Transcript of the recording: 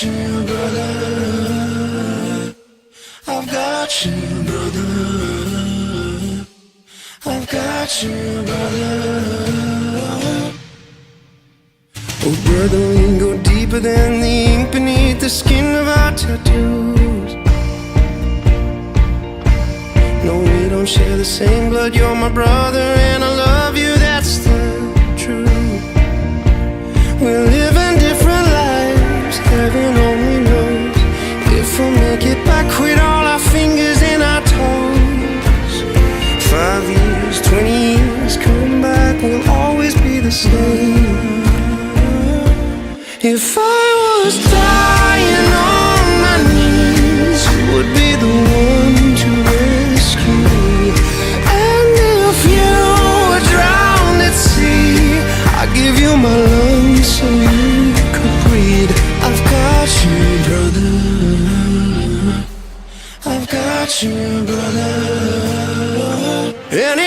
you, brother. I've got you, brother. I've got you, brother. Oh, brother, we go deeper than the ink beneath the skin of our tattoos. No, we don't share the same blood. You're my brother and I love you, that's the truth. We're living different lives, heaven only knows if we'll make it back with all our fingers and our toes. 5 years, 20 years, come back, we'll always be the same. If I was dying on my knees, you would be the one to rescue me. And if you were drowned at sea, I'd give you my lungs so you could breathe. I've got you, brother. I've got you, brother. And